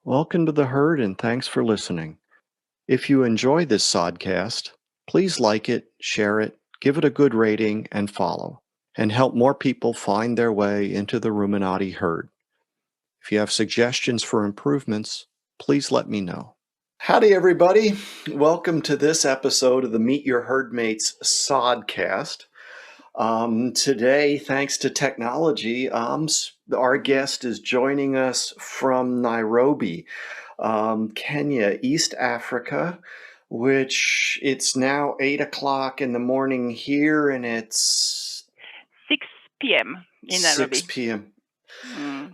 Welcome to the herd and thanks for listening. If you enjoy this sodcast, please like it, share it, give it a good rating, and follow, and help more people find their way into the Ruminati herd. If you have suggestions for improvements, please let me know. Howdy, everybody. Welcome to this episode of the Meet Your Herdmates sodcast. Today, thanks to technology, our guest is joining us from Nairobi, Kenya, East Africa, which it's now 8 o'clock in the morning here, and it's 6 p.m. in 6 Nairobi. p.m. Mm.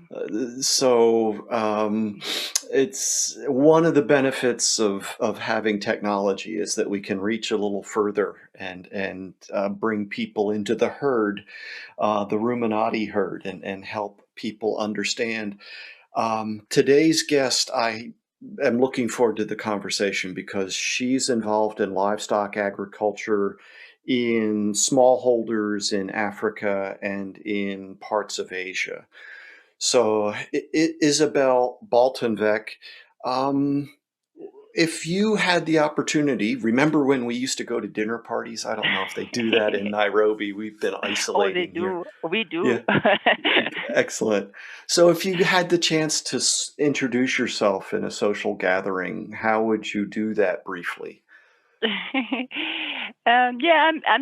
It's one of the benefits of having technology is that we can reach a little further and bring people into the herd, the Ruminati herd, and help people understand. Today's guest, I am looking forward to the conversation because she's involved in livestock agriculture in smallholders in Africa and in parts of Asia. So, Isabelle Baltenweck, um, if you had the opportunity, remember when we used to go to dinner parties? I don't know if they do that in Nairobi. We've been Oh, they isolating here. do. We do. Yeah, excellent. So, if you had the chance to introduce yourself in a social gathering, how would you do that briefly? I'm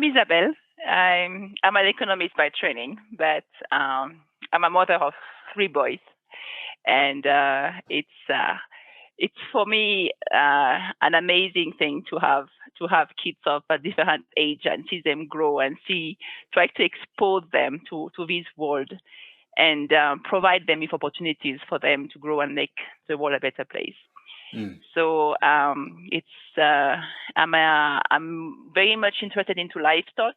Isabelle. I'm an economist by training, but I'm a mother of 3 boys, and it's for me an amazing thing to have kids of a different age and see them grow and try to expose them to this world and provide them with opportunities for them to grow and make the world a better place. So I'm very much interested into livestock.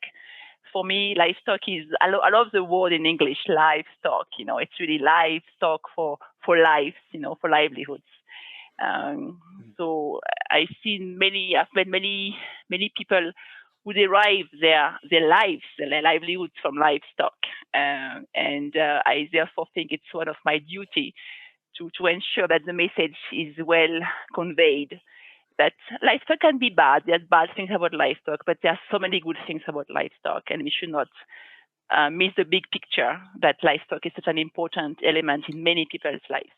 For me, livestock is I love the word in English, livestock. It's really livestock for lives, for livelihoods. So I've met many people who derive their lives, their livelihoods from livestock, and I therefore think it's one of my duty to ensure that the message is well conveyed. That livestock can be bad. There's bad things about livestock, but there are so many good things about livestock, and we should not miss the big picture that livestock is such an important element in many people's lives.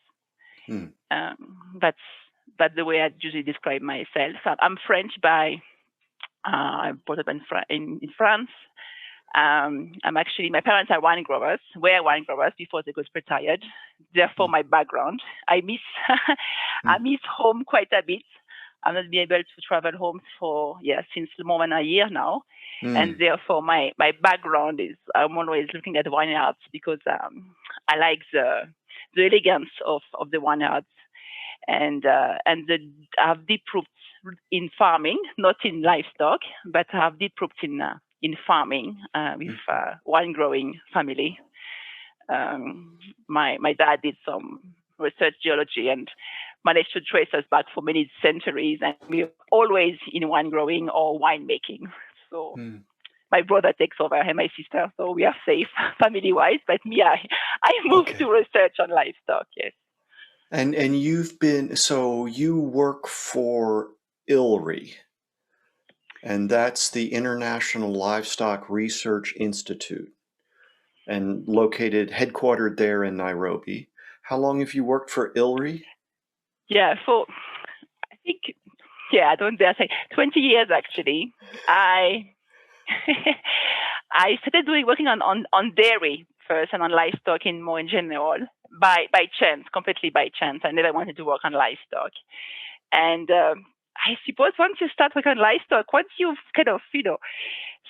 That's the way I usually describe myself. I'm French by I brought up in France. My parents are were wine growers before they got retired. Therefore, my background, I miss home quite a bit. I'm not been able to travel home since more than a year now. And therefore, my background is I'm always looking at vineyards because I like the elegance of the vineyards, and I have deep roots in farming, not in livestock, but I have deep roots in farming with wine growing family. My dad did some research geology and managed to trace us back for many centuries, and we're always in wine growing or wine making. So my brother takes over and my sister, so we are safe family wise. But me, I moved to research on livestock. Yes. And you work for ILRI, and that's the International Livestock Research Institute, and headquartered there in Nairobi. How long have you worked for ILRI? Yeah, so I think, I don't dare say 20 years actually. I started working on dairy first and on livestock more in general by chance, completely by chance. I never wanted to work on livestock. And I suppose once you start working on livestock, once you've kind of,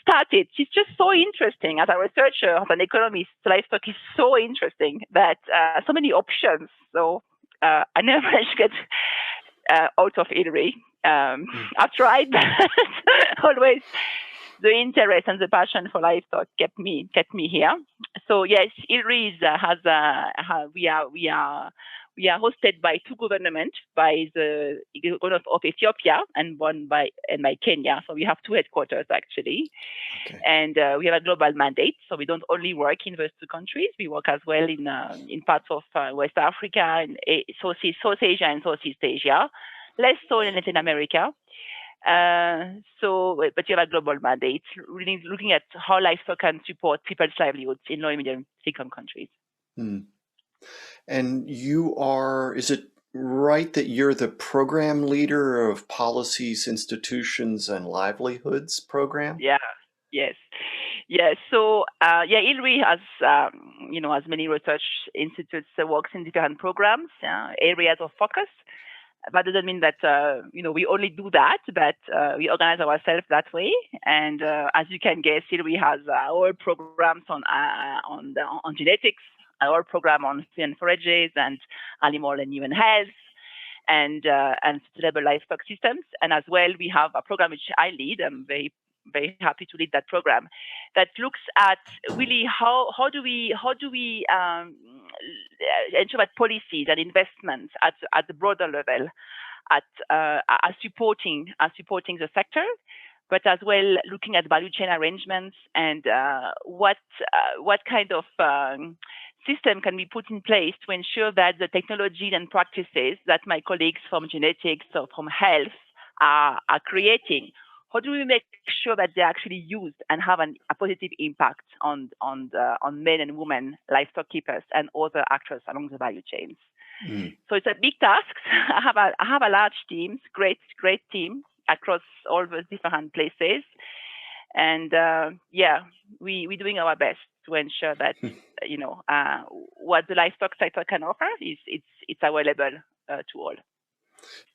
started, it's just so interesting. As a researcher, as an economist, livestock is so interesting that so many options. So I never managed to get out of ILRI. I've tried, but always the interest and the passion for livestock kept me here. So yes, ILRI we are hosted by two governments, by the government of Ethiopia and by Kenya. So we have two headquarters actually. Okay. And we have a global mandate, so we don't only work in those two countries. We work as well in parts of West Africa and South Asia and Southeast Asia, less so in Latin America. But you have a global mandate, really looking at how livestock can support people's livelihoods in low and medium income countries. And you are, is it right that you're the program leader of Policies, Institutions, and Livelihoods program? Yeah. Yes. Yes. So, ILRI has many research institutes that works in different programs, areas of focus. That doesn't mean that, we only do that, but we organize ourselves that way. And as you can guess, ILRI has our programs on genetics, our program on feed and forages and animal and human health, and sustainable livestock systems. And as well, we have a program which I lead. I'm very very happy to lead that program that looks at really how do we ensure that policies and investments at the broader level are supporting the sector, but as well looking at value chain arrangements and what kind of system can be put in place to ensure that the technologies and practices that my colleagues from genetics or from health are creating, how do we make sure that they're actually used and have a positive impact on men and women, livestock keepers, and other actors along the value chains? So it's a big task. I have a large team, great team across all those different places, and we're doing our best to ensure that what the livestock sector can offer it's available to all.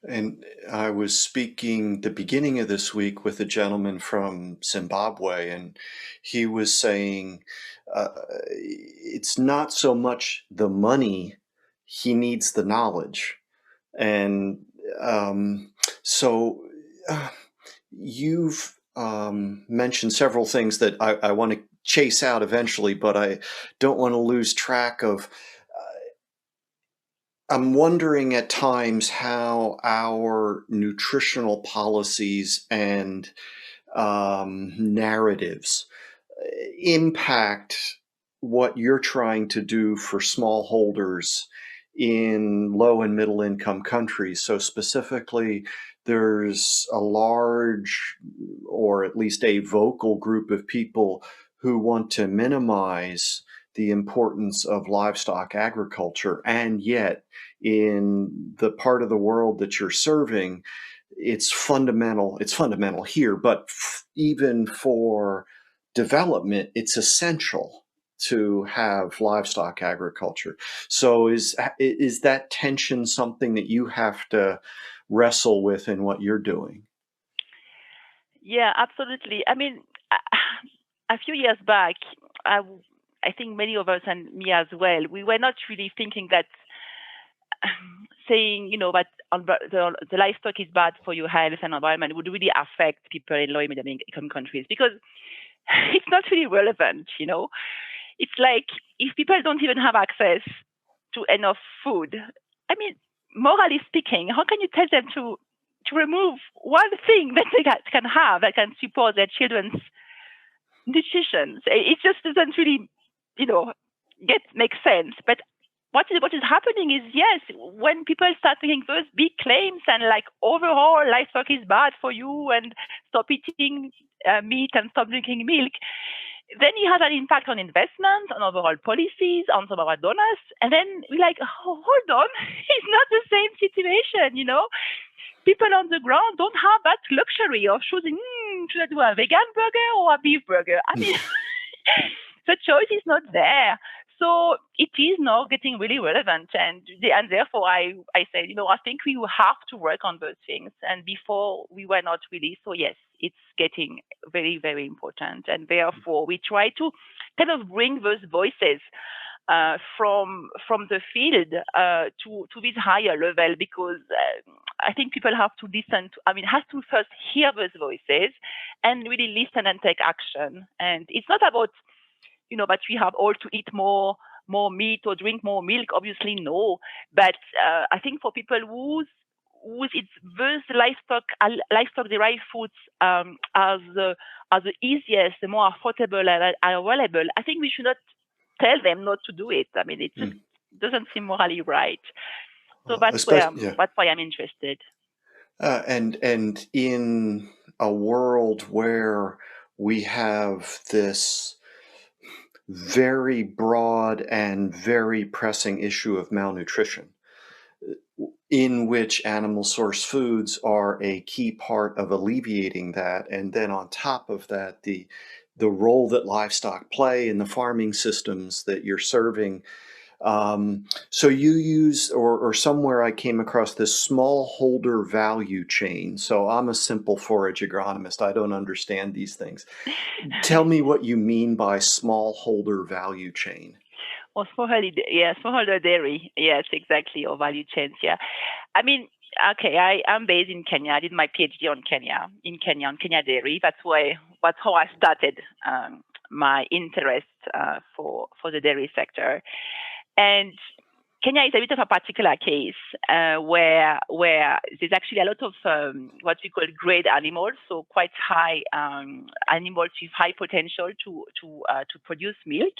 And I was speaking the beginning of this week with a gentleman from Zimbabwe, and he was saying it's not so much the money, he needs the knowledge. And so you've mentioned several things that I want to chase out eventually, but I don't want to lose track of. I'm wondering at times how our nutritional policies and narratives impact what you're trying to do for smallholders in low and middle income countries. So specifically, there's a large, or at least a vocal group of people who want to minimize the importance of livestock agriculture, and yet in the part of the world that you're serving, it's fundamental here, but even for development, it's essential to have livestock agriculture. So is that tension something that you have to wrestle with in what you're doing? Yeah, absolutely. I mean, a few years back, I think many of us, and me as well, we were not really thinking that saying, that the livestock is bad for your health and environment would really affect people in low and middle income countries, because it's not really relevant. It's like if people don't even have access to enough food, I mean, morally speaking, how can you tell them to remove one thing that they can have that can support their children's nutrition? It just doesn't really, make sense. But what is happening is, yes, when people start making those big claims and like overall livestock is bad for you and stop eating meat and stop drinking milk, then it has an impact on investment, on overall policies, on some of our donors. And then we're like, oh, hold on, it's not the same situation, People on the ground don't have that luxury of choosing, should I do a vegan burger or a beef burger? I mean, the choice is not there. So it is now getting really relevant. And therefore, I said, I think we have to work on those things. And before, we were not really. So yes, it's getting very, very important. And therefore, we try to kind of bring those voices from the field to this higher level, because I think people have to listen to, have to first hear those voices and really listen and take action. And it's not about, that we have all to eat more more meat or drink more milk? Obviously, no. But I think for people whose it's those livestock derived foods are the easiest, the more affordable and are available, I think we should not tell them not to do it. I mean, it just doesn't seem morally right. So Especially, that's why I'm interested. and in a world where we have this very broad and very pressing issue of malnutrition, in which animal source foods are a key part of alleviating that, and then on top of that, the role that livestock play in the farming systems that you're serving. So you use, or somewhere I came across this smallholder value chain. So I'm a simple forage agronomist. I don't understand these things. Tell me what you mean by smallholder value chain. Or smallholder dairy. Yes, exactly. Or value chains. Yeah. I mean, okay, I'm based in Kenya. I did my PhD on Kenya dairy. That's how I started my interest for the dairy sector. And Kenya is a bit of a particular case where there's actually a lot of what we call grade animals, so quite high animals with high potential to produce milk.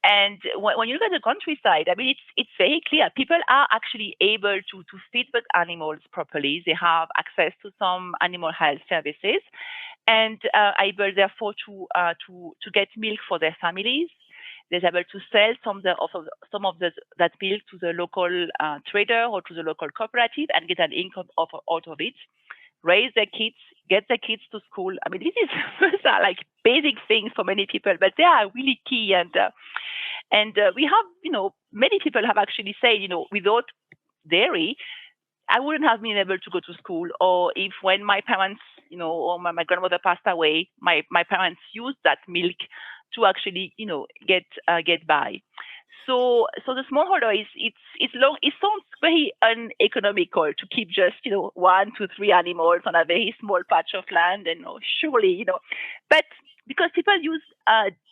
And when you look at the countryside, I mean, it's very clear. People are actually able to feed those animals properly. They have access to some animal health services, and able therefore to get milk for their families. They're able to sell some of that milk to the local trader or to the local cooperative and get an income out of it. Raise their kids, get their kids to school. I mean, these are like basic things for many people, but they are really key. And we have, many people have actually said, without dairy, I wouldn't have been able to go to school. Or if when my parents, or my grandmother passed away, my parents used that milk to actually, get by. So the smallholder it's long. It sounds very uneconomical to keep just 1 to 3 animals on a very small patch of land, and surely but because people use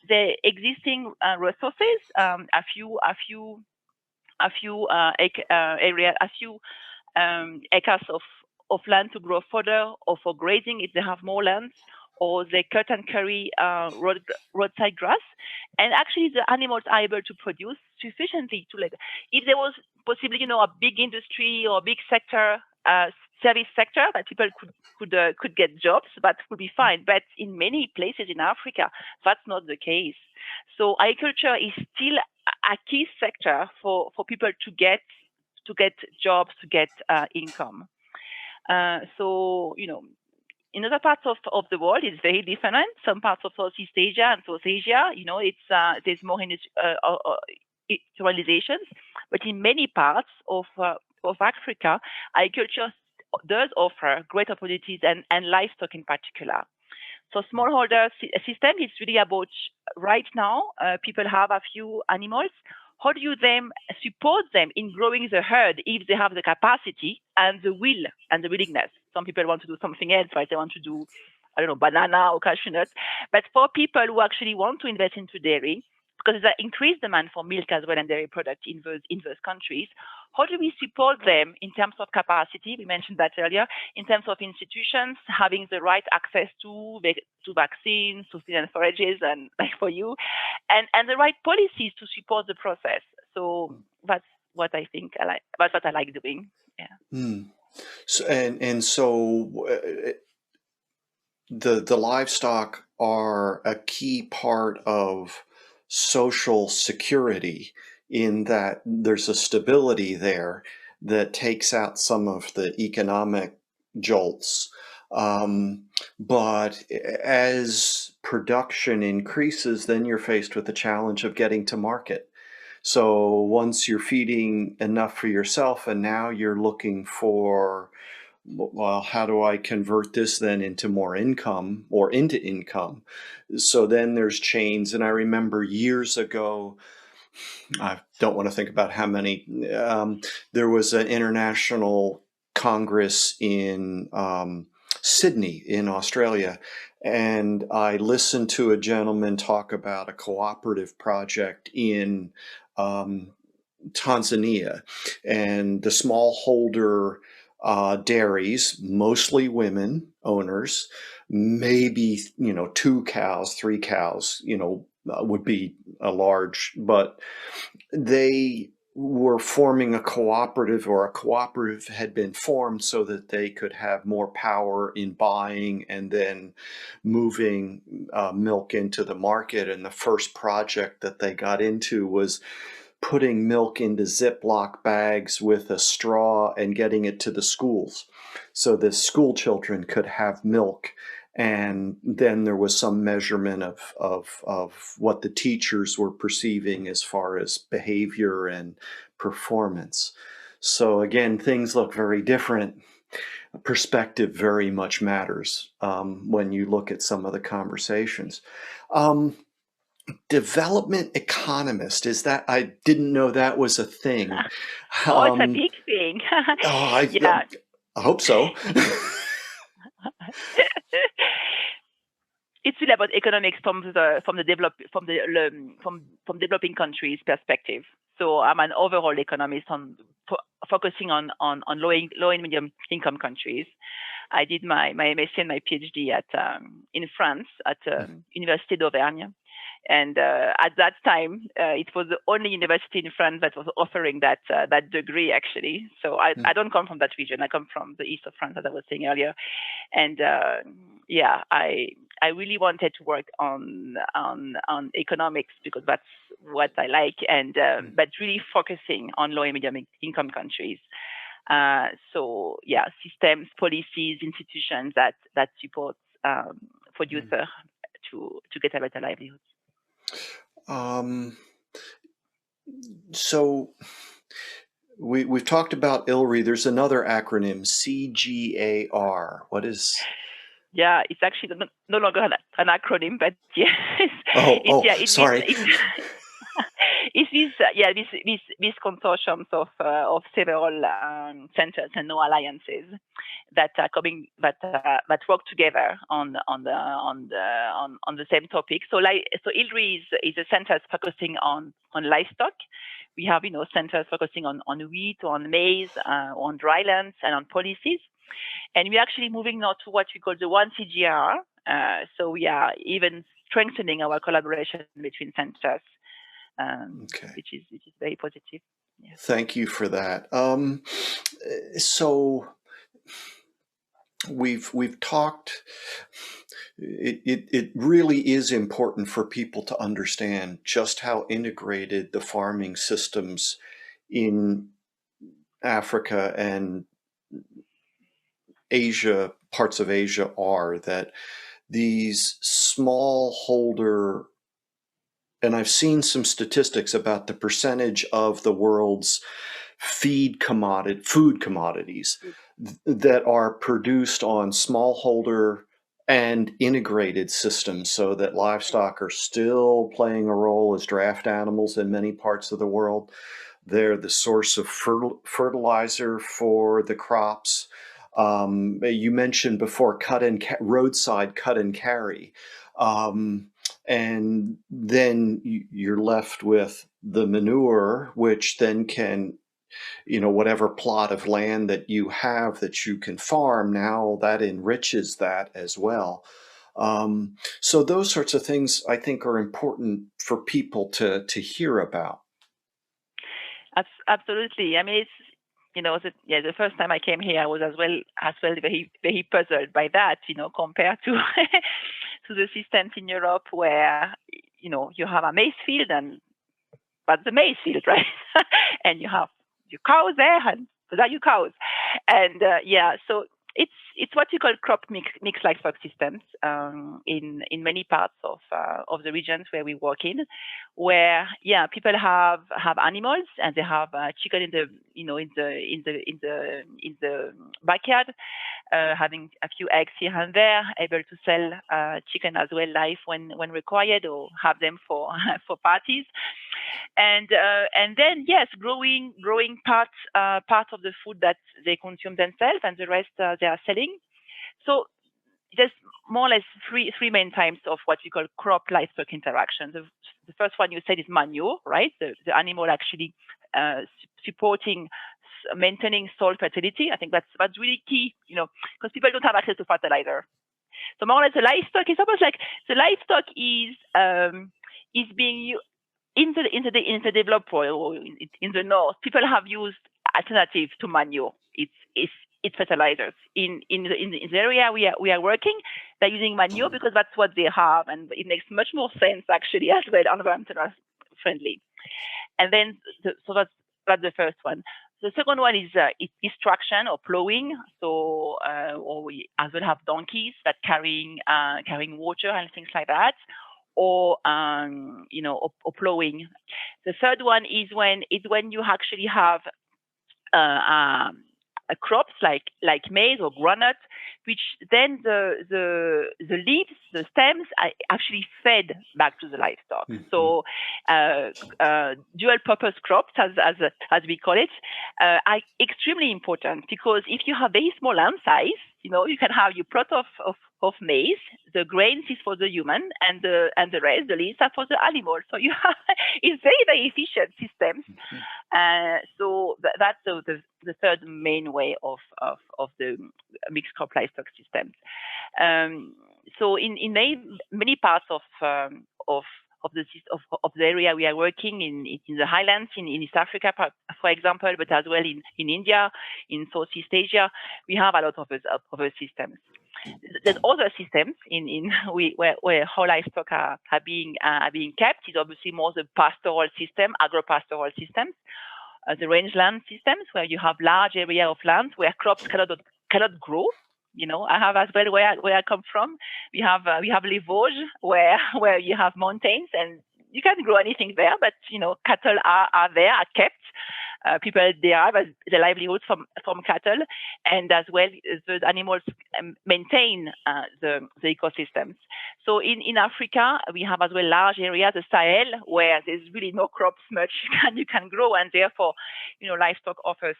the existing resources, a few acres of land to grow fodder or for grazing if they have more lands, or they cut and carry roadside grass. And actually, the animals are able to produce sufficiently to like, if there was possibly, a big industry or a big sector, service sector that people could get jobs, that would be fine. But in many places in Africa, that's not the case. So agriculture is still a key sector for people to get jobs, to get income. So in other parts of the world, it's very different. Some parts of Southeast Asia and South Asia, it's there's more industrializations. But in many parts of Africa, agriculture does offer great opportunities, and livestock in particular. So smallholder system is really about right now. People have a few animals. How do you then support them in growing the herd if they have the capacity and the will and the willingness? Some people want to do something else, right? They want to do, I don't know, banana or cashew nuts. But for people who actually want to invest into dairy, because there's an increased demand for milk as well and dairy products in those countries, how do we support them in terms of capacity? We mentioned that earlier. In terms of institutions having the right access to vaccines, to feed and forages, and like for you, and the right policies to support the process. So that's what I think I like. That's what I like doing. Yeah. So, so the livestock are a key part of social security, in that there's a stability there that takes out some of the economic jolts. But as production increases, then you're faced with the challenge of getting to market. So once you're feeding enough for yourself, and now you're looking for, well, how do I convert this then into more income or into income? So then there's chains. And I remember years ago, I don't want to think about how many, there was an international congress in Sydney in Australia. And I listened to a gentleman talk about a cooperative project in Tanzania, and the smallholder dairies, mostly women owners, maybe 2 cows, 3 cows, would be a large, but they were forming a cooperative, or a cooperative had been formed so that they could have more power in buying and then moving milk into the market. And the first project that they got into was putting milk into Ziploc bags with a straw and getting it to the schools so the school children could have milk. And then there was some measurement of what the teachers were perceiving as far as behavior and performance. So again, things look very different. Perspective very much matters when you look at some of the conversations. Development economist, is that, I didn't know that was a thing. Oh, it's a Um, big thing. oh, Yeah. I hope so. It's really about economics from developing countries perspective. So I'm an overall economist focusing on low and medium income countries. I did my MSc and my PhD in France at Université d'Auvergne. And at that time, it was the only university in France that was offering that degree, actually. So I don't come from that region. I come from the east of France, as I was saying earlier. And yeah, I really wanted to work on economics because that's what I like, and but really focusing on low and medium income countries. So yeah, systems, policies, institutions that support producers to get a better livelihood. So we've talked about ILRI. There's another acronym, CGAR. What is? Yeah, it's actually no longer an acronym, but yes. Sorry. It's this consortiums of several centers and no alliances that are coming that work together on the same topic. So ILRI is a center focusing on livestock. We have centers focusing on wheat, on maize, on drylands, and on policies. And we're actually moving now to what we call the one CGAR. So we are even strengthening our collaboration between centers, which is very positive. Yeah. Thank you for that. So we've talked. It really is important for people to understand just how integrated the farming systems in Africa and Asia, parts of Asia, are, that these smallholder, and I've seen some statistics about the percentage of the world's food commodities that are produced on smallholder and integrated systems, so that livestock are still playing a role as draft animals in many parts of the world. They're the source of fertilizer for the crops. You mentioned before roadside cut and carry. And then you're left with the manure, which then can, whatever plot of land that you have that you can farm, now that enriches that as well. So those sorts of things, I think, are important for people to hear about. Absolutely. I mean, it's the first time I came here, I was as well very, very puzzled by that, compared to to the systems in Europe where you have a maize field, but the maize field, right? And you have your cows there, and those are your cows. And so it's what you call crop mixed livestock systems in many parts of the regions where we work in, where people have animals, and they have chicken in the backyard, having a few eggs here and there, able to sell chicken as well live when required, or have them for for parties. And then growing part of the food that they consume themselves, and the rest they are selling. So there's more or less three main types of what we call crop livestock interactions. The first one you said is manure, right? The animal actually supporting, maintaining soil fertility. I think that's really key, because people don't have access to fertilizer. So more or less the livestock is almost like the livestock is being in the developed world, or in the north. People have used alternatives to manure. It's fertilizers. In the area we are working, they're using manure because that's what they have, and it makes much more sense actually as well, environmental friendly. And then so that's the first one. The second one is traction or plowing. So or we as well have donkeys that carrying water and things like that, or or plowing. The third one is when you actually have crops like maize or groundnut, which then the leaves, the stems are actually fed back to the livestock. Mm-hmm. So dual purpose crops, as we call it, are extremely important, because if you have very small land size, you can have your plot of maize, the grains is for the human, and the rest, the leaves, are for the animal. So you have it's very, very efficient systems. So that's the third main way of the mixed crop livestock systems. So in many parts of the area we are working in the highlands in East Africa, for example, but as well in India, in Southeast Asia, we have a lot of other systems. There's other systems where whole livestock are being kept. Is obviously more the pastoral system, agro-pastoral systems, the rangeland systems, where you have large area of land where crops cannot grow. I have as well where I come from. We have Les Vosges, where you have mountains and you can't grow anything there, but cattle are there, are kept. People derive the livelihoods from cattle, and as well the animals maintain the ecosystems. So in Africa, we have as well large areas, the Sahel, where there's really no crops much you can grow, and therefore, livestock offers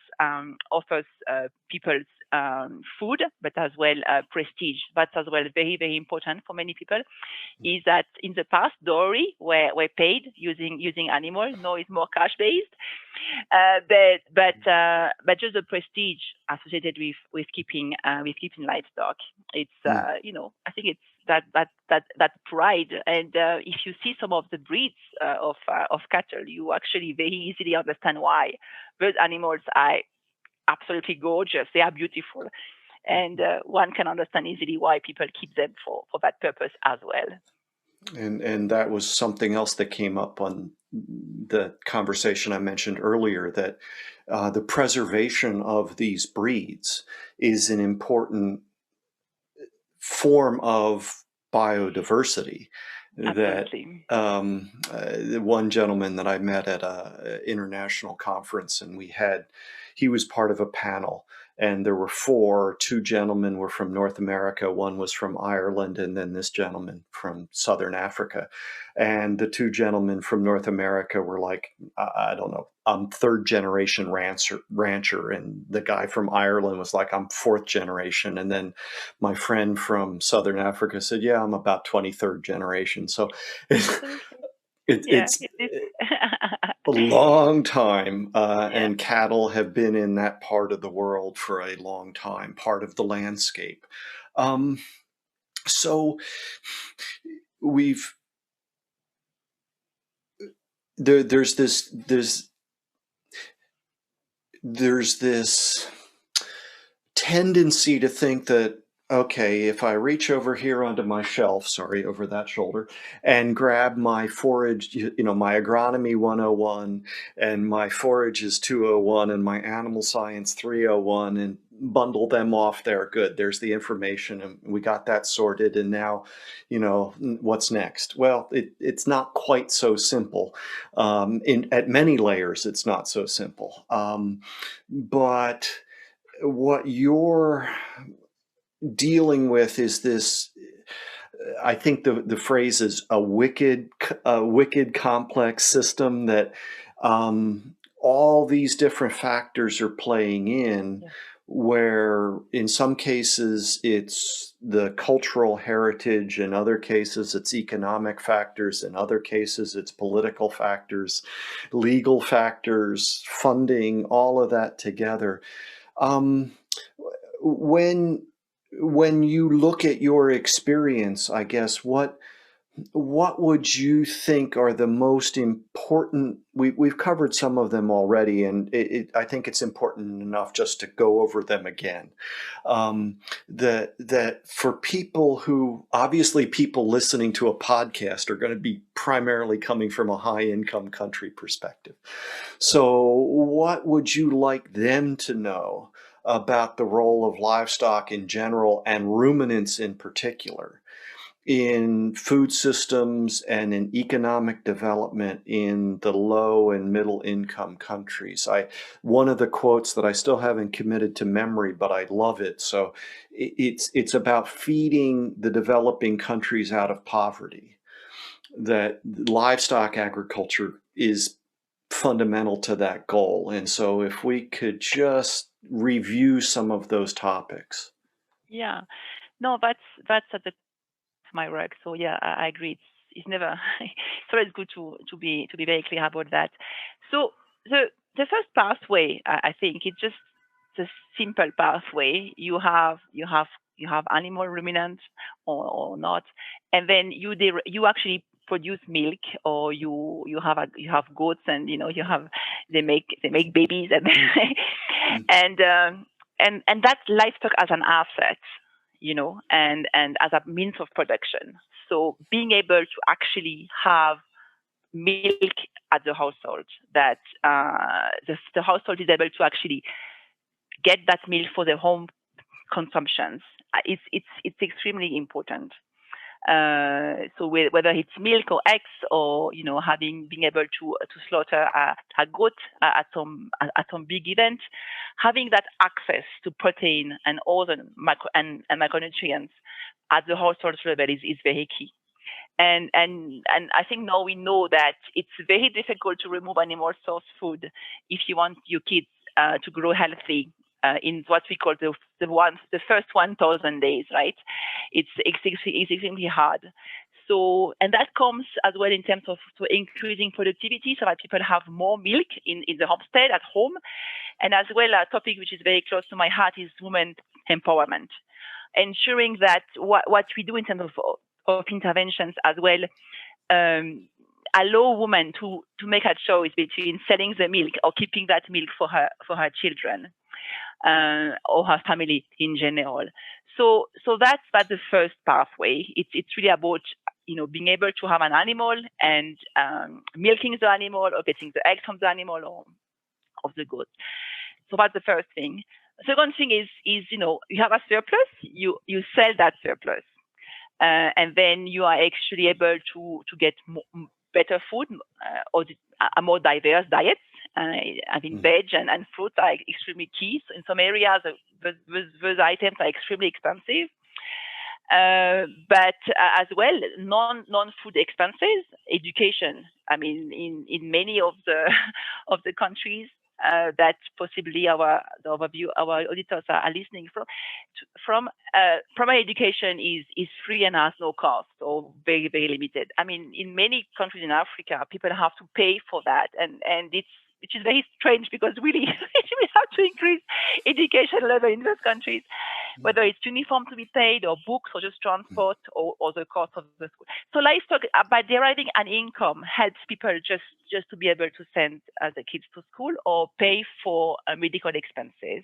people's food, but as well prestige. That's as well very, very important for many people. Is that in the past, dowry were paid using animals. Now it's more cash based. But just the prestige associated with keeping livestock. It's I think it's that pride, and if you see some of the breeds of cattle, you actually very easily understand why. Those animals are absolutely gorgeous. They are beautiful, and one can understand easily why people keep them for that purpose as well. And that was something else that came up on the conversation I mentioned earlier, that the preservation of these breeds is an important form of biodiversity. Absolutely. That one gentleman that I met at an international conference, and he was part of a panel, and there were two gentlemen were from North America, one was from Ireland, and then this gentleman from Southern Africa. And the two gentlemen from North America were like, I don't know, I'm third generation rancher. And the guy from Ireland was like, I'm fourth generation. And then my friend from Southern Africa said, yeah, I'm about 23rd generation. So it's a long time, and cattle have been in that part of the world for a long time, part of the landscape. So there's this tendency to think that, okay, if I reach over here onto my shelf, over that shoulder, and grab my forage, my agronomy 101, and my forage is 201, and my animal science 301, and bundle them off there, good, there's the information, and we got that sorted, and now, what's next? Well, it's not quite so simple. At many layers, it's not so simple. But what you're dealing with is this, I think the phrase is a wicked complex system that all these different factors are playing in, where in some cases it's the cultural heritage, in other cases it's economic factors, in other cases it's political factors, legal factors, funding, all of that together. Um, when you look at your experience, I guess, what would you think are the most important? We've covered some of them already, and I think it's important enough just to go over them again. That for people who, obviously people listening to a podcast are going to be primarily coming from a high income country perspective. So what would you like them to know about the role of livestock in general and ruminants in particular in food systems and in economic development in the low and middle income countries? One of the quotes that I still haven't committed to memory, but I love it. So it's about feeding the developing countries out of poverty. That livestock agriculture is fundamental to that goal. And so if we could just review some of those topics. Yeah, no, that's at the my work. So yeah, I agree. It's never it's always good to be very clear about that. So the first pathway, I think, it's just the simple pathway. You have animal ruminants or not, and then you actually produce milk, or you have goats, and they make babies, and and that's livestock as an asset, and as a means of production. So being able to actually have milk at the household, that the household is able to actually get that milk for their home consumptions, it's extremely important. So whether it's milk or eggs, or being able to slaughter a goat at some big event, having that access to protein and all the macronutrients at the household level is very key. And I think now we know that it's very difficult to remove animal source food if you want your kids to grow healthy in what we call the first 1,000 days, right? It's extremely hard. So, and that comes as well in terms of increasing productivity, so that people have more milk in the homestead at home. And as well, a topic which is very close to my heart is women empowerment, ensuring that what we do in terms of interventions as well allow women to make a choice between selling the milk or keeping that milk for her children or her family in general. So that's the first pathway. It's really about being able to have an animal and milking the animal, or getting the eggs from the animal or of the goat. So that's the first thing. Second thing is you have a surplus, you sell that surplus, and then you are actually able to get better food, or a more diverse diet. I think veg and fruits are extremely key. So in some areas, those items are extremely expensive. But as well, non-food expenses, education. I mean, in many of the countries that possibly our auditors are listening from, primary education is free and has no cost, or very, very limited. I mean, in many countries in Africa, people have to pay for that, and which is very strange, because really we have to increase education level in those countries, whether it's uniform to be paid, or books, or just transport, or the cost of the school. So livestock, by deriving an income, helps people just to be able to send the kids to school or pay for medical expenses.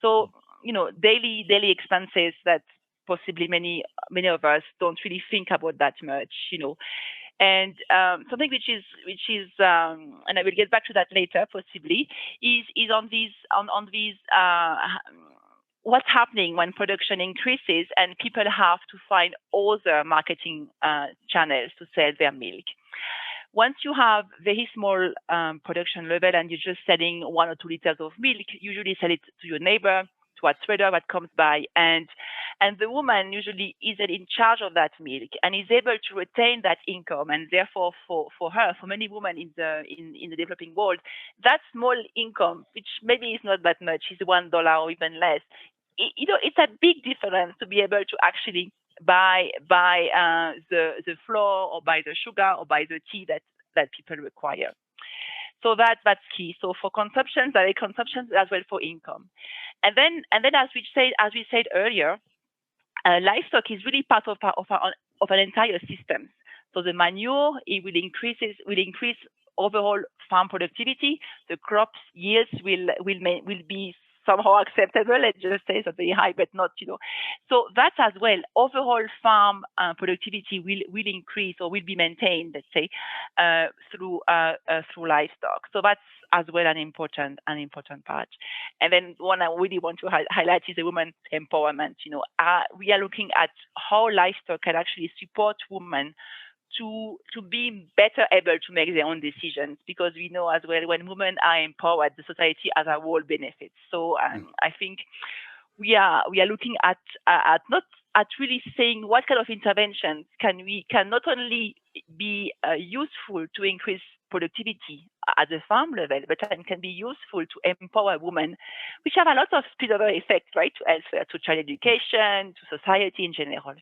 So daily expenses that possibly many of us don't really think about that much. And something which is and I will get back to that later possibly, is on these what's happening when production increases and people have to find other marketing channels to sell their milk. Once you have very small production level and you're just selling 1 or 2 liters of milk, usually sell it to your neighbor, to a trader that comes by, and and the woman usually is in charge of that milk and is able to retain that income. And therefore, for her, for many women in the developing world, that small income, which maybe is not that much, is $1 or even less. It's a big difference to be able to actually buy the flour or buy the sugar or buy the tea that people require. So that's key. So for consumption, direct consumption, as well for income. And then as we said earlier, livestock is really part of an entire system. So the manure, it will increase overall farm productivity. The crops yields will be somehow acceptable. Let's just say it's very high, but not, So that as well, overall farm productivity will increase or will be maintained, let's say, through livestock. So that's as well an important part. And then one I really want to highlight is the women's empowerment. We are looking at how livestock can actually support women to be better able to make their own decisions, because we know as well when women are empowered, the society as a whole benefits. So I think we are looking at really saying what kind of interventions can not only be useful to increase productivity at the farm level, but can be useful to empower women, which have a lot of spillover effects, right, to elsewhere, to child education, to society in general.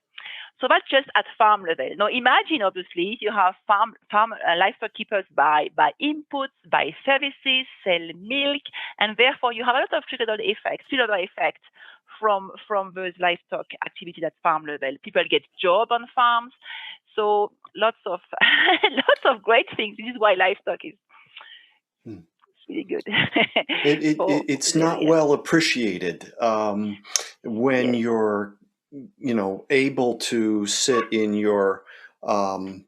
So that's just at farm level. Now imagine, obviously, you have farm livestock keepers buy inputs, buy services, sell milk, and therefore you have a lot of spillover effects from those livestock activities at farm level. People get jobs on farms, so lots of great things. This is why livestock is really good. It's not well appreciated when you're able to sit in your home.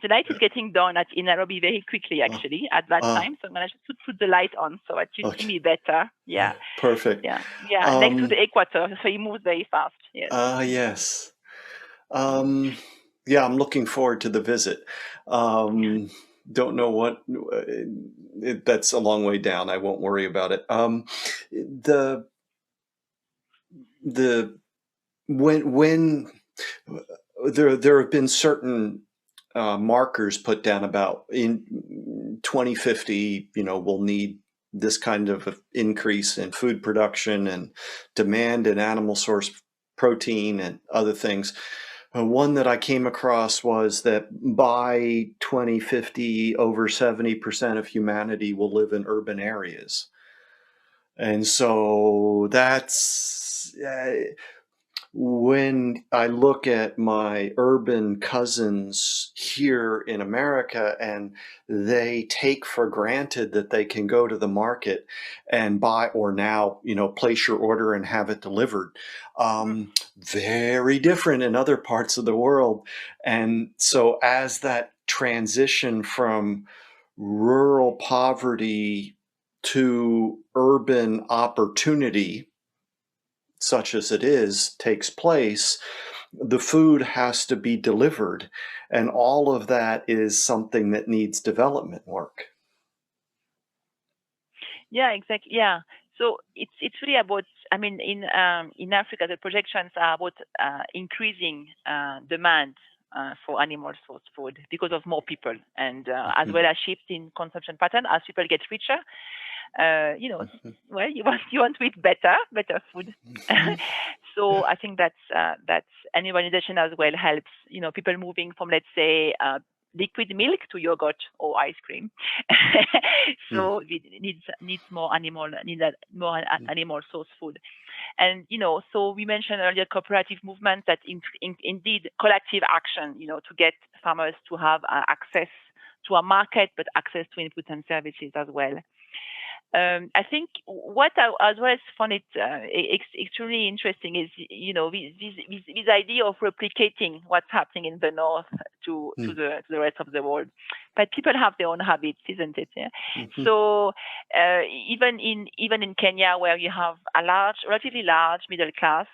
The light is getting done in Nairobi very quickly, actually, at that time. So I'm going to put the light on so that you see me better. Yeah. Perfect. Yeah. Next to the equator, so it moves very fast. Yes. Yes. Yeah, I'm looking forward to the visit. Don't know what that's a long way down. I won't worry about it. When there have been certain markers put down about in 2050, we'll need this kind of increase in food production and demand in animal source protein and other things. One that I came across was that by 2050, over 70% of humanity will live in urban areas. And so that's when I look at my urban cousins here in America, and they take for granted that they can go to the market and buy, or now, place your order and have it delivered. Very different in other parts of the world. And so as that transition from rural poverty to urban opportunity, such as it is, takes place, the food has to be delivered. And all of that is something that needs development work. Yeah, exactly. Yeah. So it's really about, in Africa, the projections are about increasing demand for animal source food because of more people, and as well as shift in consumption pattern as people get richer. Well, you want to eat better food. So I think that's and urbanization as well helps. People moving from, let's say, liquid milk to yogurt or ice cream. So it needs more animal source food. And so we mentioned earlier cooperative movements that indeed collective action, to get farmers to have access to a market, but access to inputs and services as well. I think what I as well found it extremely interesting is, this idea of replicating what's happening in the north to the rest of the world. But people have their own habits, isn't it? Yeah? So even in Kenya, where you have a relatively large middle class,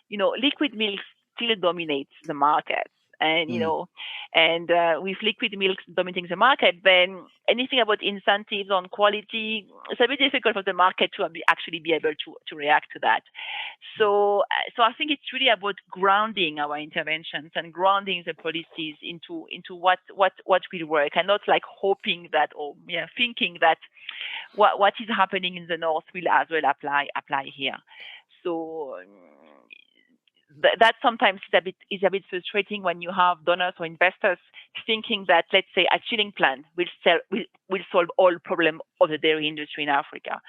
liquid milk still dominates the market. And, and with liquid milk dominating the market, then anything about incentives on quality, it's a bit difficult for the market to actually be able to react to that. So I think it's really about grounding our interventions and grounding the policies into what will work, and not like hoping that, or thinking that what is happening in the north will as well apply here. So that sometimes is a bit frustrating when you have donors or investors thinking that, let's say, a chilling plant will solve all problems of the dairy industry in Africa.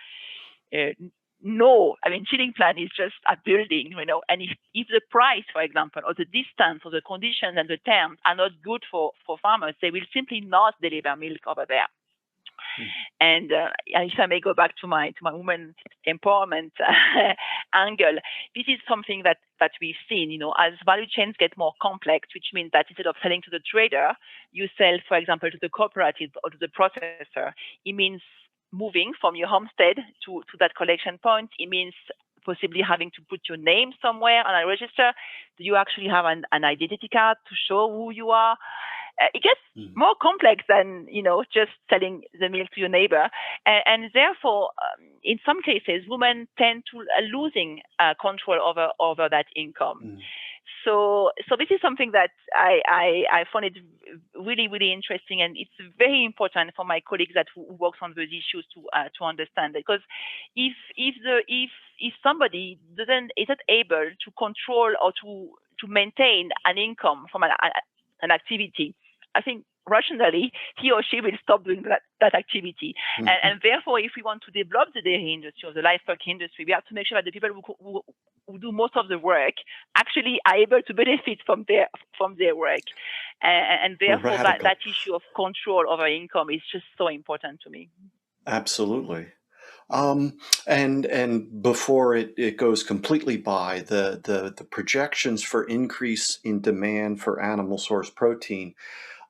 No, I mean, chilling plant is just a building, and if the price, for example, or the distance or the conditions and the terms are not good for farmers, they will simply not deliver milk over there. And if I may go back to my women empowerment angle, this is something that we've seen, as value chains get more complex, which means that instead of selling to the trader, you sell, for example, to the cooperative or to the processor. It means moving from your homestead to that collection point. It means possibly having to put your name somewhere on a register. Do you actually have an identity card to show who you are? It gets more complex than, just selling the milk to your neighbor. And therefore, in some cases, women tend to losing control over that income. So this is something that I found it really, really interesting, and it's very important for my colleagues that who works on those issues to understand, because if somebody isn't able to control or to maintain an income from an activity, I think rationally he or she will stop doing that activity. And therefore, if we want to develop the dairy industry or the livestock industry, we have to make sure that the people who do most of the work actually are able to benefit from their work. And therefore, that issue of control over income is just so important to me. Absolutely. And before it goes completely by, the projections for increase in demand for animal source protein,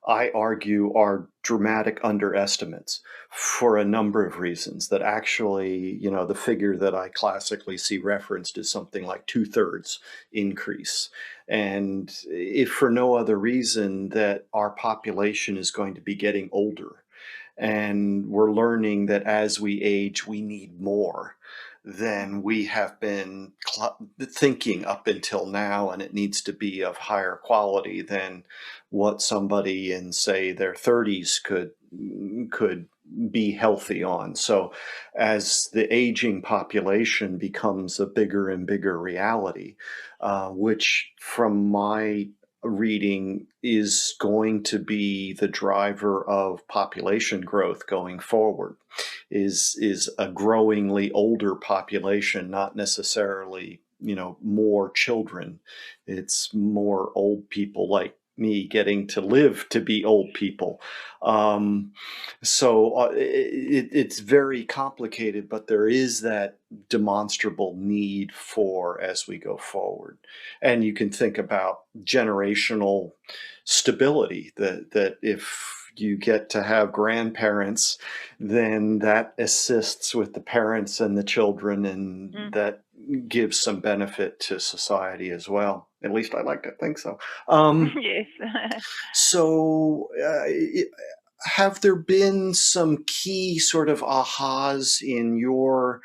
I argue, are dramatic underestimates for a number of reasons. That actually, the figure that I classically see referenced is something like 2/3 increase. And if for no other reason that our population is going to be getting older, and we're learning that as we age, we need more than we have been thinking up until now, and it needs to be of higher quality than what somebody in, say, their 30s could be healthy on. So as the aging population becomes a bigger and bigger reality, which from my reading is going to be the driver of population growth going forward, is a growingly older population, not necessarily, more children. It's more old people like me getting to live to be old people. So it's very complicated, but there is that demonstrable need for as we go forward. And you can think about generational stability, that if you get to have grandparents, then that assists with the parents and the children, and that gives some benefit to society as well. At least I like to think so. Yes. So have there been some key sort of ahas in your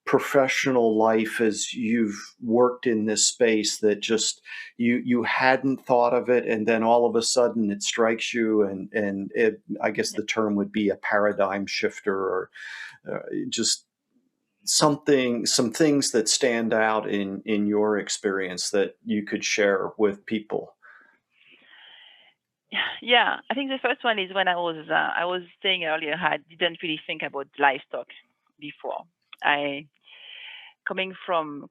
professional life as you've worked in this space that just you hadn't thought of it, and then all of a sudden it strikes you, and it, I guess the term would be a paradigm shifter, or just some things that stand out in your experience that you could share with people? Yeah, I think the first one is when I was saying earlier, I didn't really think about livestock before. Coming from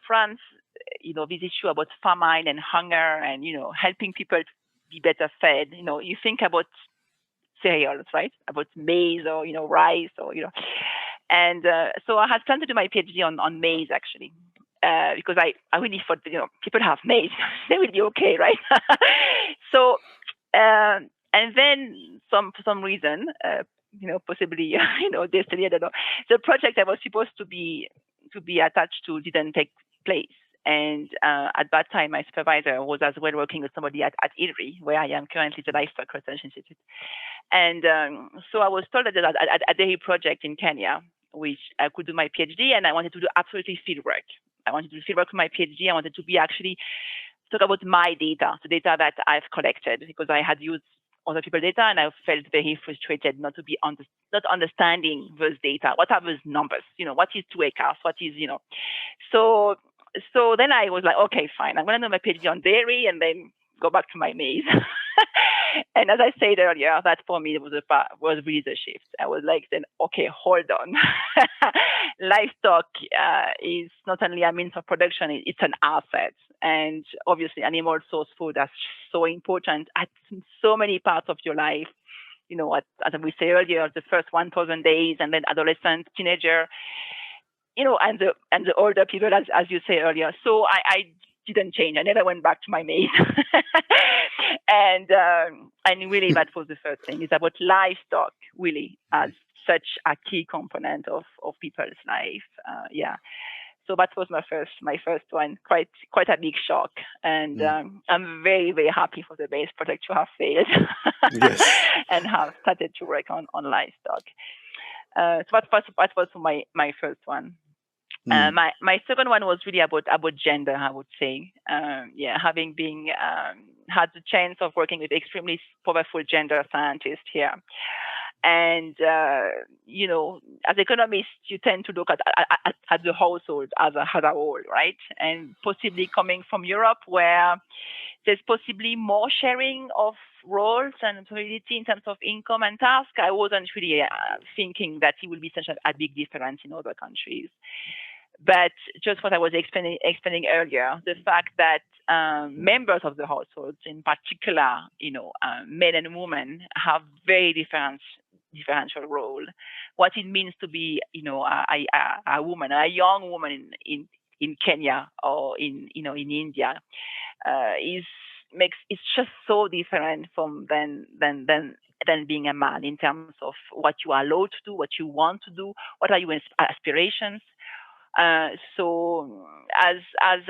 France, this issue about famine and hunger and, helping people to be better fed, you think about cereals, right? About maize or, rice or, and so I had planned to do my PhD on maize, actually, because I really thought, people have maize, they will be okay, right? So, and then for some reason, possibly, destiny, I don't know, the project I was supposed to be attached to didn't take place. And at that time, my supervisor was as well working with somebody at ILRI, where I am currently, the Livestock Research Institute. And so I was told that at a dairy project in Kenya, which I could do my PhD, and I wanted to do absolutely field work. I wanted to do field work with my PhD. I wanted to be actually talk about my data, the data that I've collected, because I had used other people's data, and I felt very frustrated not to be not understanding those data. What are those numbers? What is 2 acres? What is, So then I was like, okay, fine. I'm going to do my PhD on dairy and then go back to my maize. And as I said earlier, that for me was really the shift. I was like, then, okay, hold on. Livestock is not only a means of production, it's an asset. And obviously, animal source food is so important at so many parts of your life. As we say earlier, the first 1,000 days, and then adolescent, teenager, and the older people, as you say earlier. So I didn't change. I never went back to my maize. And really, that was the first thing, is about livestock really as such a key component of people's life. So that was my first one, quite a big shock. And I'm very, very happy for the base project to have failed. Yes. And have started to work on livestock. So that was my first one. My second one was really about gender, I would say. Having been had the chance of working with extremely powerful gender scientists here. And, as economists, you tend to look at the household as a whole, right? And possibly coming from Europe, where there's possibly more sharing of roles and responsibility in terms of income and task. I wasn't really thinking that it would be such a big difference in other countries. But just what I was explaining earlier, the fact that members of the households, in particular, men and women, have very differential role. What it means to be, a woman, a young woman in Kenya or in India, it's just so different from than being a man in terms of what you are allowed to do, what you want to do, what are your aspirations. So as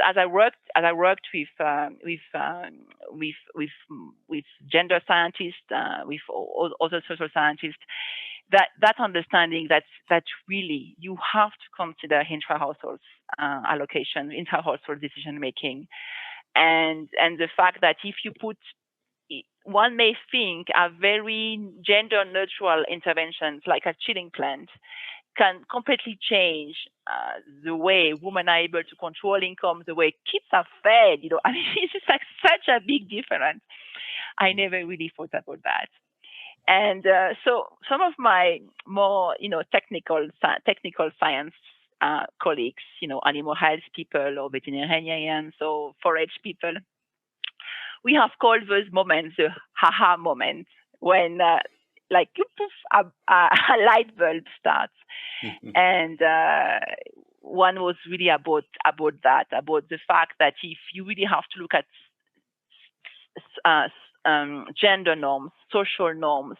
I worked with gender scientists, with other social scientists, that understanding that really you have to consider intra-household allocation, intra-household decision making, and the fact that if you put, one may think a very gender neutral interventions like a chilling plant can completely change the way women are able to control income, the way kids are fed. It's just like such a big difference. I never really thought about that. And so some of my more, technical science colleagues, animal health people or veterinarians or forage people, we have called those moments the haha moment, when like a light bulb starts. And one was really about the fact that if you really have to look at gender norms, social norms,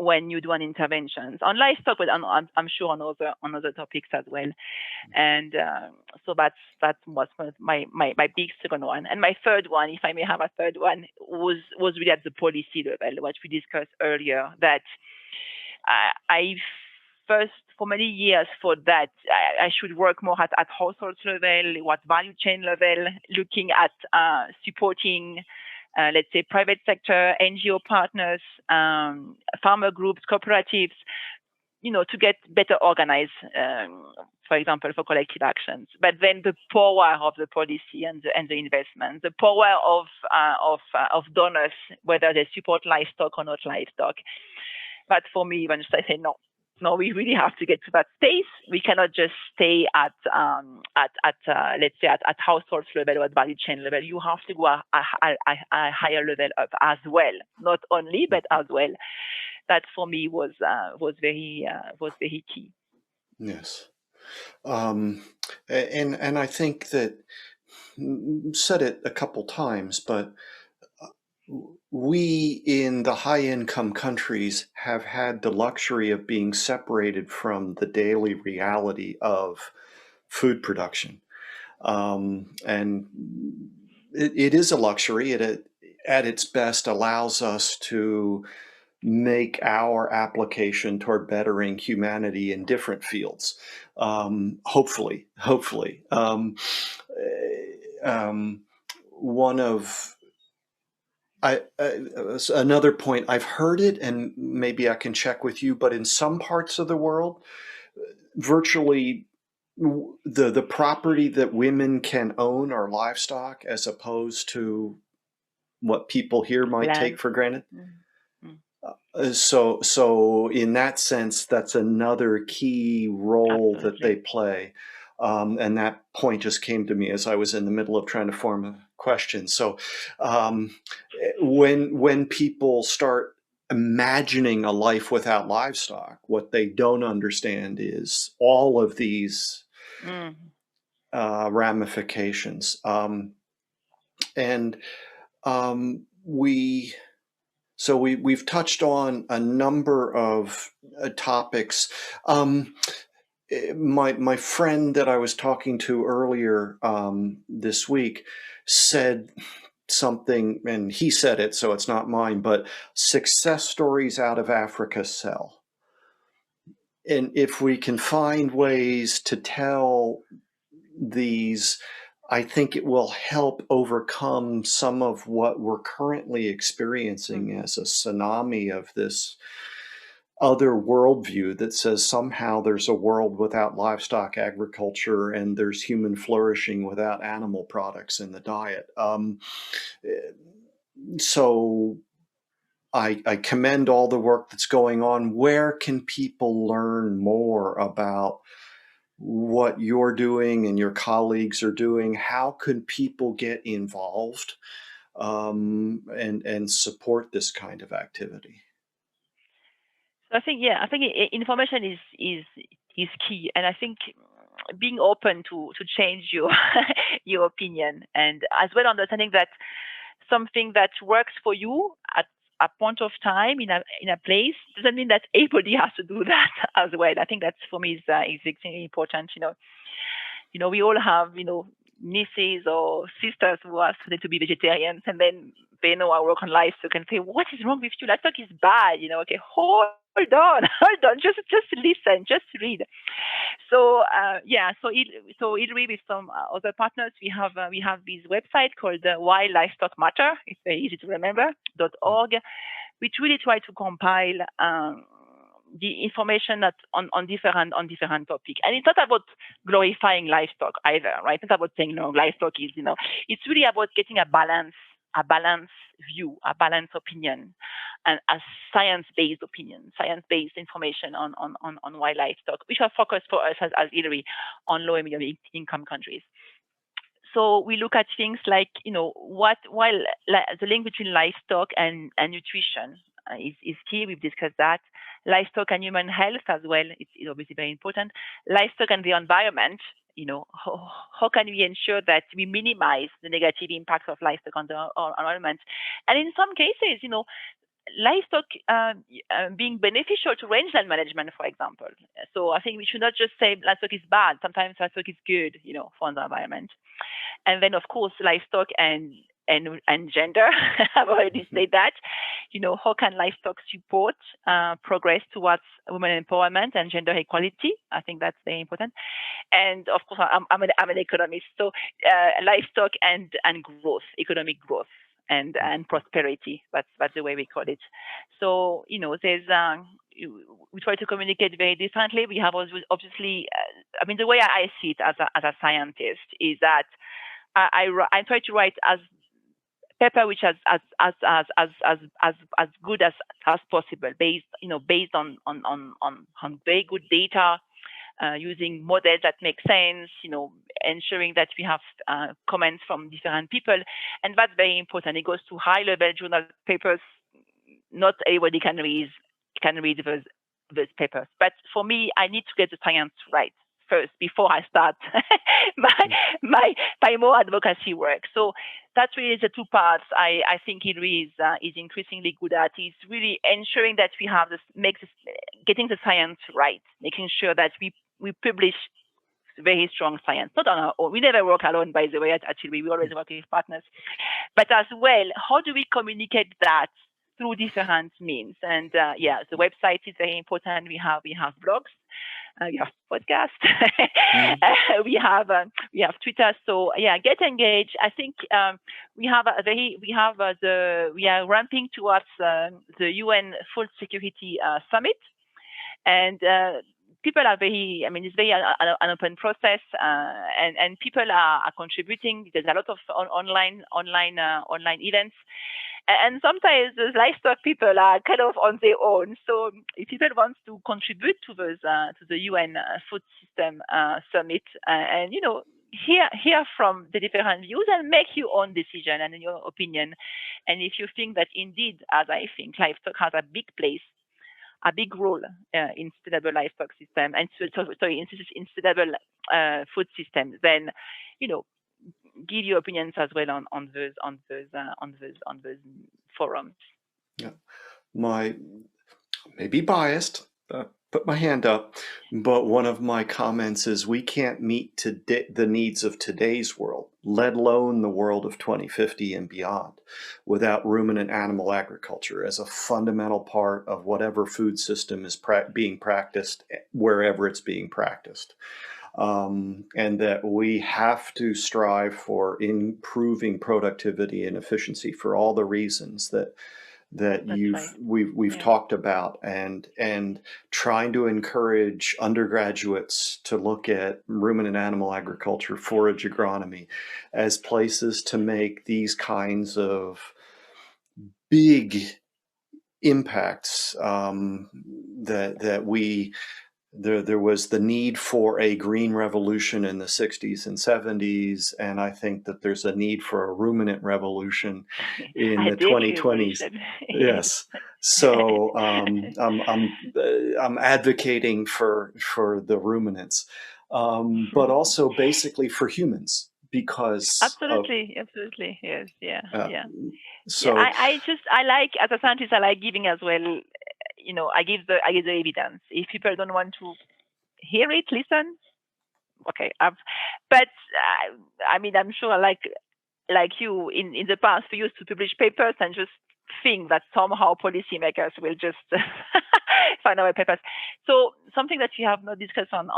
when you do an interventions on livestock, but I'm sure on other topics as well. And so that was my big second one. And my third one, if I may have a third one, was really at the policy level, what we discussed earlier, that I first, for many years, thought that I should work more at household level, what value chain level, looking at supporting, let's say, private sector, NGO partners, farmer groups, cooperatives, to get better organized, for example, for collective actions. But then the power of the policy and the investment, the power of donors, whether they support livestock or not livestock. But for me, when I say no, we really have to get to that space. We cannot just stay at let's say at household level or at value chain level. You have to go a higher level up as well, not only but as well. That for me was very key. Yes, and I think that said it a couple times, but we in the high-income countries have had the luxury of being separated from the daily reality of food production. And it is a luxury. It at its best allows us to make our application toward bettering humanity in different fields. Hopefully. One of another point, I've heard it, and maybe I can check with you, but in some parts of the world, virtually the property that women can own are livestock, as opposed to what people here might take Land. for granted. Mm. So in that sense, that's another key role that they Absolutely. play. And that point just came to me as I was in the middle of trying to form a question. So um, when people start imagining a life without livestock, what they don't understand is all of these Mm. ramifications. And we So we've touched on a number of topics. My friend that I was talking to earlier this week said something, and he said it, so it's not mine, but success stories out of Africa sell. And if we can find ways to tell these, I think it will help overcome some of what we're currently experiencing Mm. as a tsunami of this other worldview that says somehow there's a world without livestock agriculture and there's human flourishing without animal products in the diet. So I commend all the work that's going on. Where can people learn more about what you're doing and your colleagues are doing? How can people get involved and support this kind of activity? So I think information is key, and I think being open to change your your opinion, and as well understanding that something that works for you at a point of time in a place doesn't mean that everybody has to do that as well. I think that's for me is extremely important. We all have nieces or sisters who are studied to be vegetarians, and then they know our work on livestock and say, "What is wrong with you? Livestock is bad." Okay, hold on, hold on, just listen, just read. So it really with some other partners we have this website called Why Livestock Matter. It's very easy to remember .org, which really try to compile the information that on different topics. And it's not about glorifying livestock either, right? It's not about saying no, livestock is, it's really about getting a balanced view, a balanced opinion, and a science-based opinion, science-based information on why livestock, which are focused for us as Hillary on low and medium income countries. So we look at things like, while the link between livestock and nutrition is key. We've discussed that. Livestock and human health as well. It's obviously very important. Livestock and the environment. How can we ensure that we minimize the negative impacts of livestock on the environment? And in some cases, livestock being beneficial to rangeland management, for example. So I think we should not just say livestock is bad. Sometimes livestock is good, for the environment. And then, of course, livestock and gender. I've already said that. How can livestock support progress towards women empowerment and gender equality? I think that's very important. And of course, I'm an economist, so livestock and growth, economic growth. And prosperity. That's the way we call it. So there's we try to communicate very differently. We have obviously, the way I see it as a scientist is that I try to write as paper which as good as possible, based on very good data. Using models that make sense, ensuring that we have comments from different people. And that's very important. It goes to high-level journal papers. Not everybody can read those papers. But for me, I need to get the science right first before I start my more advocacy work. So that's really the two parts I think Hillary is increasingly good at, is really ensuring that we have getting the science right, making sure that we publish very strong science. Not on our own. We never work alone, by the way. Actually, we always work with partners. But as well, how do we communicate that through different means? And yeah, the website is very important. We have blogs. We have podcasts. We have Twitter. So yeah, get engaged. I think we are ramping towards the UN Food Security Summit, and people are very. I mean, it's very an open process, and people are contributing. There's a lot of online events. And sometimes the livestock people are kind of on their own. So if people want to contribute to the UN Food System Summit, and hear from the different views and make your own decision and your opinion. And if you think that indeed, as I think, livestock has a big role in sustainable livestock system and in sustainable food system, then give your opinions as well on those forums. Yeah, maybe biased. Put my hand up, but one of my comments is we can't meet the needs of today's world, let alone the world of 2050 and beyond, without ruminant animal agriculture as a fundamental part of whatever food system is being practiced wherever it's being practiced. And that we have to strive for improving productivity and efficiency for all the reasons that we've talked about, and trying to encourage undergraduates to look at ruminant animal agriculture, forage agronomy as places to make these kinds of big impacts There was the need for a green revolution in the 60s and 70s, and I think that there's a need for a ruminant revolution in the 2020s. Yes. So I'm advocating for the ruminants, but also basically for humans, because absolutely, yes, yeah. So I like, as a scientist, I like giving as well. I give the evidence. If people don't want to hear it, listen. Okay, but I mean, I'm sure, like you, in the past, we used to publish papers and just think that somehow policymakers will just find our papers. So something that you have not discussed on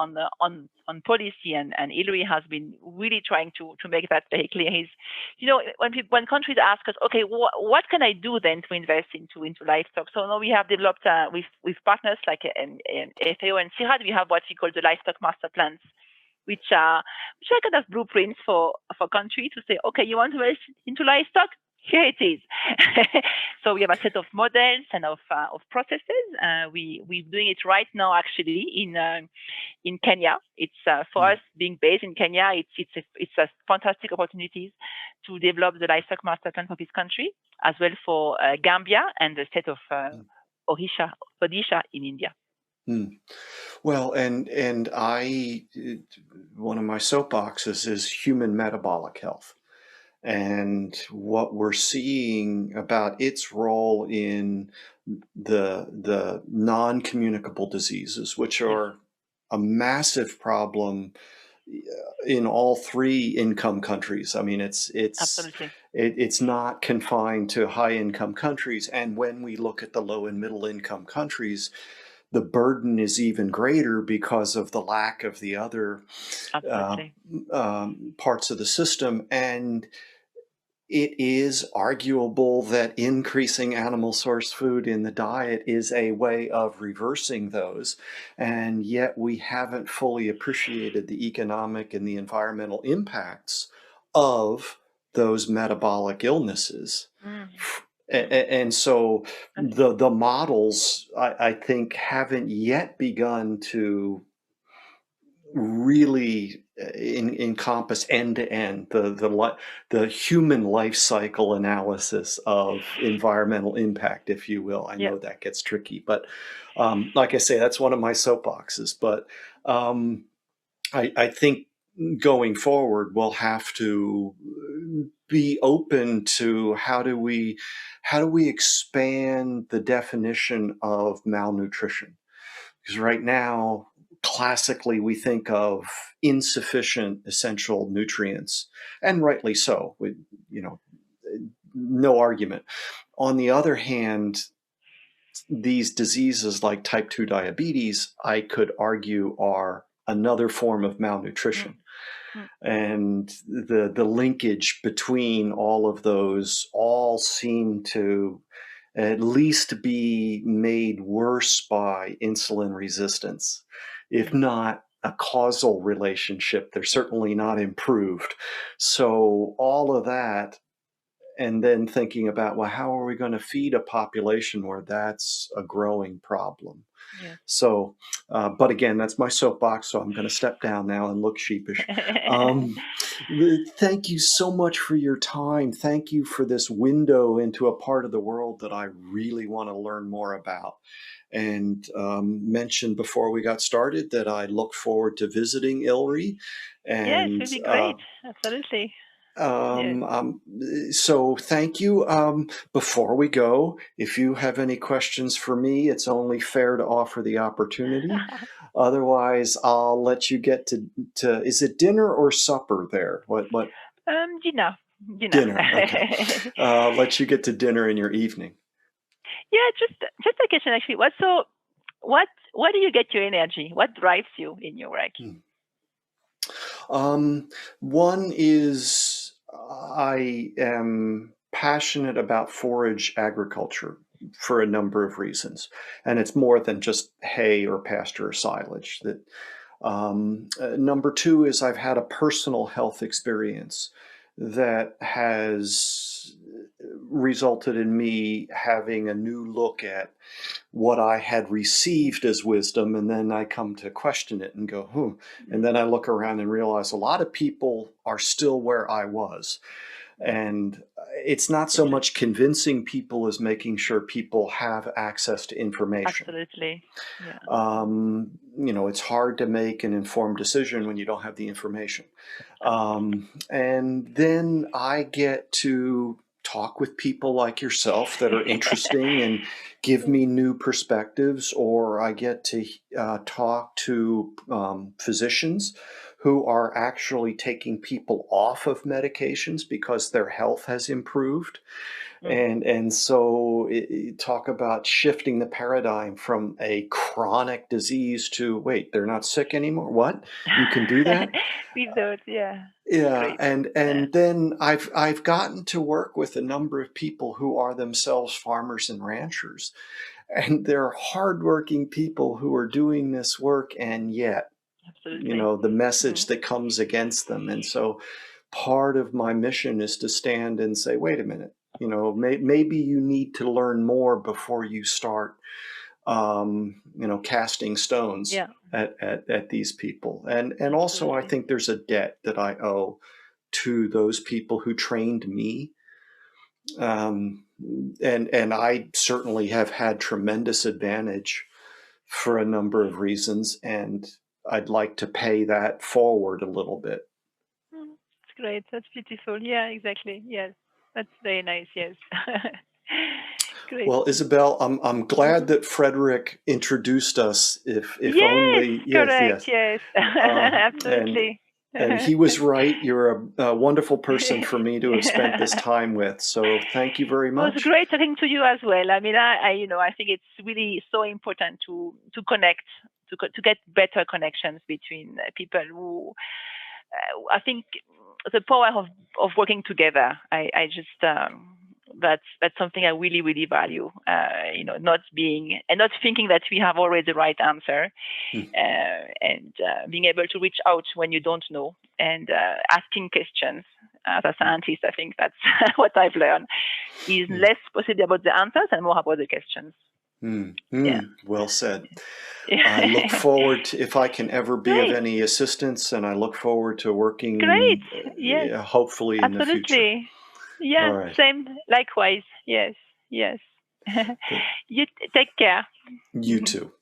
policy, and Hillary has been really trying to make that very clear, is when countries ask us, okay, what can I do then to invest into livestock? So now we have developed with partners like FAO and CIRAD, we have what we call the livestock master plans, which are kind of blueprints for country to say, okay, you want to invest into livestock? Here it is. So we have a set of models and of processes. We're doing it right now, actually, in Kenya. It's for us, being based in Kenya, it's a fantastic opportunity to develop the livestock master plan for this country, as well for Gambia and the state of Odisha in India. Well, and one of my soapboxes is human metabolic health, and what we're seeing about its role in the non-communicable diseases, which are a massive problem in all 3 income countries. I mean, it's not confined to high income countries, and when we look at the low and middle income countries, the burden is even greater because of the lack of the other parts of the system. And it is arguable that increasing animal source food in the diet is a way of reversing those. And yet we haven't fully appreciated the economic and the environmental impacts of those metabolic illnesses. And so the models, I think, haven't yet begun to really encompass end-to-end the human life cycle analysis of environmental impact, if you will. I know that gets tricky, but like I say, that's one of my soapboxes. But I think going forward, we'll have to be open to how do we expand the definition of malnutrition, because right now classically we think of insufficient essential nutrients, and rightly so. No argument. On the other hand, these diseases like type 2 diabetes, I could argue, are another form of malnutrition. And the linkage between all of those all seem to at least be made worse by insulin resistance. If not a causal relationship, they're certainly not improved. So all of that, and then thinking about, well, how are we going to feed a population where that's a growing problem? Yeah. So, but again, that's my soapbox, so I'm going to step down now and look sheepish. Thank you so much for your time. Thank you for this window into a part of the world that I really want to learn more about. And mentioned before we got started that I look forward to visiting ILRI. And, yes, it would be great. Absolutely. So thank you. Before we go, if you have any questions for me, it's only fair to offer the opportunity. Otherwise, I'll let you get to is it dinner or supper there? What? Dinner. Dinner. Okay. Let you get to dinner in your evening. Yeah, just a question actually. What do you get your energy? What drives you in your work? One is I am passionate about forage agriculture for a number of reasons, and it's more than just hay or pasture or silage. That number two is I've had a personal health experience that has resulted in me having a new look at what I had received as wisdom, and then I come to question it and go, and then I look around and realize a lot of people are still where I was. And it's not so much convincing people as making sure people have access to information. Absolutely. Yeah. It's hard to make an informed decision when you don't have the information. And then I get to talk with people like yourself that are interesting and give me new perspectives, or I get to talk to physicians who are actually taking people off of medications because their health has improved. And so talk about shifting the paradigm from a chronic disease to, wait, they're not sick anymore? What? You can do that? Yeah. Yeah, and then I've gotten to work with a number of people who are themselves farmers and ranchers, and they're hardworking people who are doing this work, and yet, the message that comes against them. And so part of my mission is to stand and say, wait a minute, maybe you need to learn more before you start casting stones at these people. And also I think there's a debt that I owe to those people who trained me. And I certainly have had tremendous advantage for a number of reasons, and I'd like to pay that forward a little bit. That's great. That's beautiful. Yeah, exactly. Yes. That's very nice. Yes. Great. Well, Isabelle, I'm glad that Frederick introduced us. If yes, only, correct. Yes. Absolutely. And he was right. You're a wonderful person for me to have spent this time with. So thank you very much. It was great talking to you as well. I mean, I think it's really so important to connect, to get better connections between people who, I think the power of working together. I just, that's something I really, really value. Not thinking that we have always the right answer, and being able to reach out when you don't know, and asking questions. As a scientist, I think that's what I've learned is less possibly about the answers and more about the questions. Yeah. Well said. I look forward to, if I can ever be of any assistance, and I look forward to working. Great. Yes. Hopefully in the future. Yeah. Right. Same. Likewise. Yes. You take care. You too.